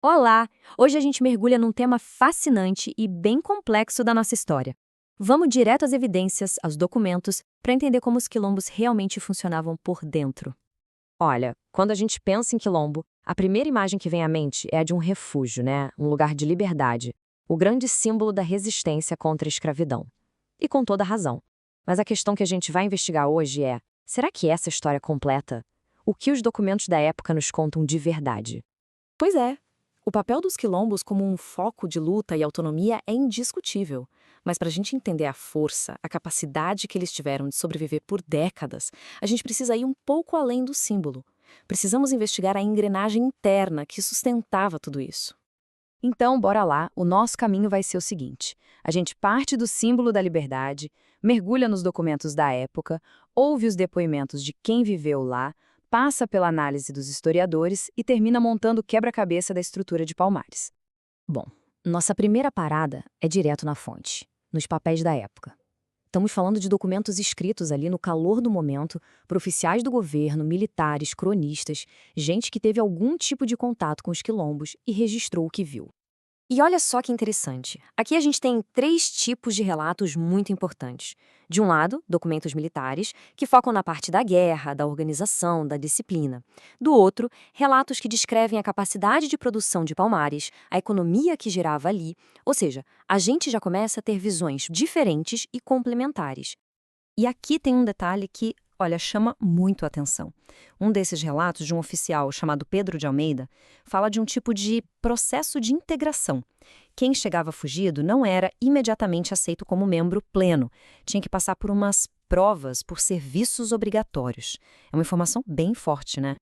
Olá! Hoje a gente mergulha num tema fascinante e bem complexo da nossa história. Vamos direto às evidências, aos documentos, para entender como os quilombos realmente funcionavam por dentro. Olha, quando a gente pensa em quilombo, a primeira imagem que vem à mente é a de um refúgio, né? Um lugar de liberdade, o grande símbolo da resistência contra a escravidão. E com toda razão. Mas a questão que a gente vai investigar hoje é: será que essa história é completa? O que os documentos da época nos contam de verdade? Pois é. O papel dos quilombos como um foco de luta e autonomia é indiscutível. Mas para a gente entender a força, a capacidade que eles tiveram de sobreviver por décadas, a gente precisa ir um pouco além do símbolo. Precisamos investigar a engrenagem interna que sustentava tudo isso. Então, bora lá, o nosso caminho vai ser o seguinte: a gente parte do símbolo da liberdade, mergulha nos documentos da época, ouve os depoimentos de quem viveu lá, passa pela análise dos historiadores e termina montando o quebra-cabeça da estrutura de Palmares. Bom, nossa primeira parada é direto na fonte, nos papéis da época. Estamos falando de documentos escritos ali no calor do momento por oficiais do governo, militares, cronistas, gente que teve algum tipo de contato com os quilombos e registrou o que viu. E olha só que interessante. Aqui a gente tem três tipos de relatos muito importantes. De um lado, documentos militares, que focam na parte da guerra, da organização, da disciplina. Do outro, relatos que descrevem a capacidade de produção de Palmares, a economia que girava ali. Ou seja, a gente já começa a ter visões diferentes e complementares. E aqui tem um detalhe que, olha, chama muito a atenção. Um desses relatos, de um oficial chamado Pedro de Almeida, fala de um tipo de processo de integração. Quem chegava fugido não era imediatamente aceito como membro pleno. Tinha que passar por umas provas, por serviços obrigatórios. É uma informação bem forte, né?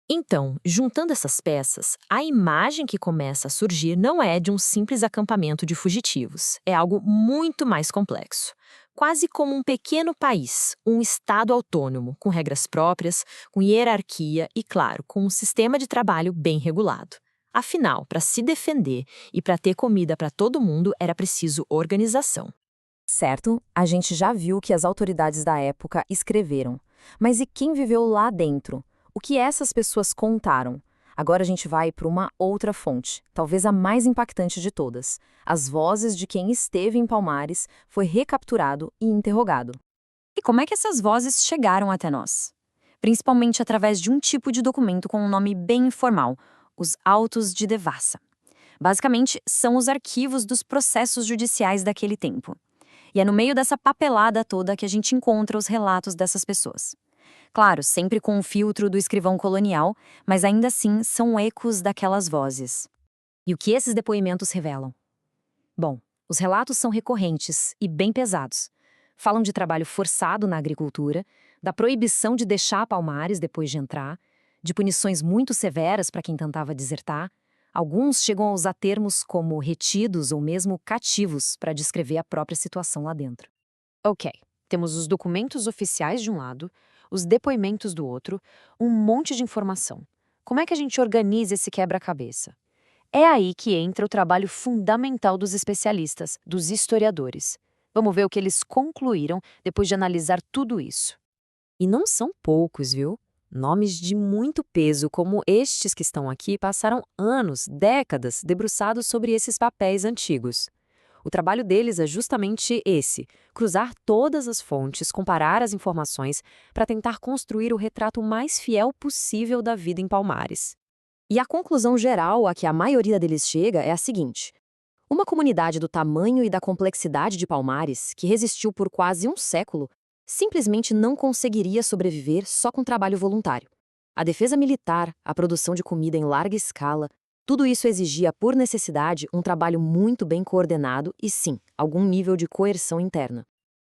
Então, juntando essas peças, a imagem que começa a surgir não é de um simples acampamento de fugitivos. É algo muito mais complexo. Quase como um pequeno país, um estado autônomo, com regras próprias, com hierarquia e, claro, com um sistema de trabalho bem regulado. Afinal, para se defender e para ter comida para todo mundo, era preciso organização. Certo, a gente já viu que as autoridades da época escreveram. Mas e quem viveu lá dentro? O que essas pessoas contaram? Agora a gente vai para uma outra fonte, talvez a mais impactante de todas. As vozes de quem esteve em Palmares, foi recapturado e interrogado. E como é que essas vozes chegaram até nós? Principalmente através de um tipo de documento com um nome bem informal, os autos de devassa. Basicamente, são os arquivos dos processos judiciais daquele tempo. E é no meio dessa papelada toda que a gente encontra os relatos dessas pessoas. Claro, sempre com o filtro do escrivão colonial, mas ainda assim são ecos daquelas vozes. E o que esses depoimentos revelam? Bom, os relatos são recorrentes e bem pesados. Falam de trabalho forçado na agricultura, da proibição de deixar Palmares depois de entrar, de punições muito severas para quem tentava desertar. Alguns chegam a usar termos como retidos ou mesmo cativos para descrever a própria situação lá dentro. Ok, temos os documentos oficiais de um lado, os depoimentos do outro, um monte de informação. Como é que a gente organiza esse quebra-cabeça? É aí que entra o trabalho fundamental dos especialistas, dos historiadores. Vamos ver o que eles concluíram depois de analisar tudo isso. E não são poucos, viu? Nomes de muito peso, como estes que estão aqui, passaram anos, décadas, debruçados sobre esses papéis antigos. O trabalho deles é justamente esse: cruzar todas as fontes, comparar as informações para tentar construir o retrato mais fiel possível da vida em Palmares. E a conclusão geral a que a maioria deles chega é a seguinte: uma comunidade do tamanho e da complexidade de Palmares, que resistiu por quase um século, simplesmente não conseguiria sobreviver só com trabalho voluntário. A defesa militar, a produção de comida em larga escala, tudo isso exigia, por necessidade, um trabalho muito bem coordenado e, sim, algum nível de coerção interna.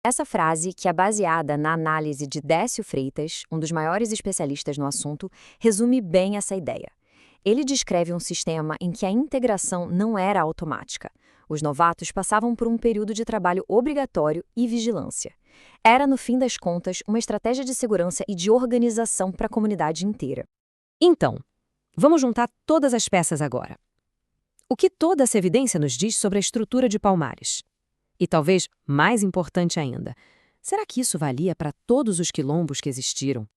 Essa frase, que é baseada na análise de Décio Freitas, um dos maiores especialistas no assunto, resume bem essa ideia. Ele descreve um sistema em que a integração não era automática. Os novatos passavam por um período de trabalho obrigatório e vigilância. Era, no fim das contas, uma estratégia de segurança e de organização para a comunidade inteira. Então, vamos juntar todas as peças agora. O que toda essa evidência nos diz sobre a estrutura de Palmares? E talvez mais importante ainda, será que isso valia para todos os quilombos que existiram?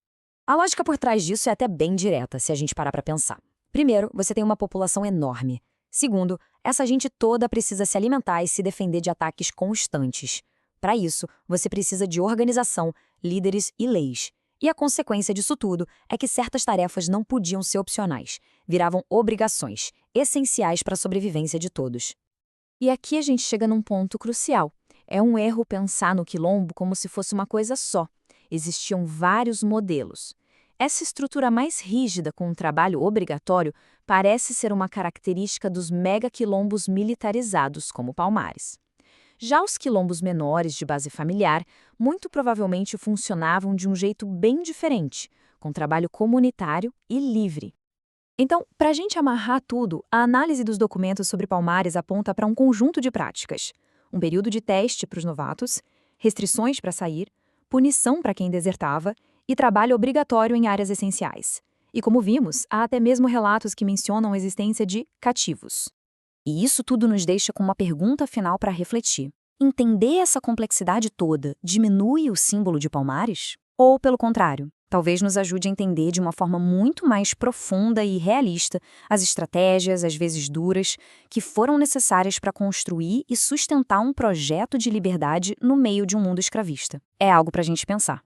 A lógica por trás disso é até bem direta, se a gente parar para pensar. Primeiro, você tem uma população enorme. Segundo, essa gente toda precisa se alimentar e se defender de ataques constantes. Para isso, você precisa de organização, líderes e leis. E a consequência disso tudo é que certas tarefas não podiam ser opcionais, viravam obrigações, essenciais para a sobrevivência de todos. E aqui a gente chega num ponto crucial. É um erro pensar no quilombo como se fosse uma coisa só. Existiam vários modelos. Essa estrutura mais rígida com um trabalho obrigatório parece ser uma característica dos megaquilombos militarizados, como Palmares. Já os quilombos menores de base familiar, muito provavelmente funcionavam de um jeito bem diferente, com trabalho comunitário e livre. Então, para a gente amarrar tudo, a análise dos documentos sobre Palmares aponta para um conjunto de práticas. Um período de teste para os novatos, restrições para sair, punição para quem desertava e trabalho obrigatório em áreas essenciais. E como vimos, há até mesmo relatos que mencionam a existência de cativos. E isso tudo nos deixa com uma pergunta final para refletir. Entender essa complexidade toda diminui o símbolo de Palmares? Ou, pelo contrário, talvez nos ajude a entender de uma forma muito mais profunda e realista as estratégias, às vezes duras, que foram necessárias para construir e sustentar um projeto de liberdade no meio de um mundo escravista. É algo para a gente pensar.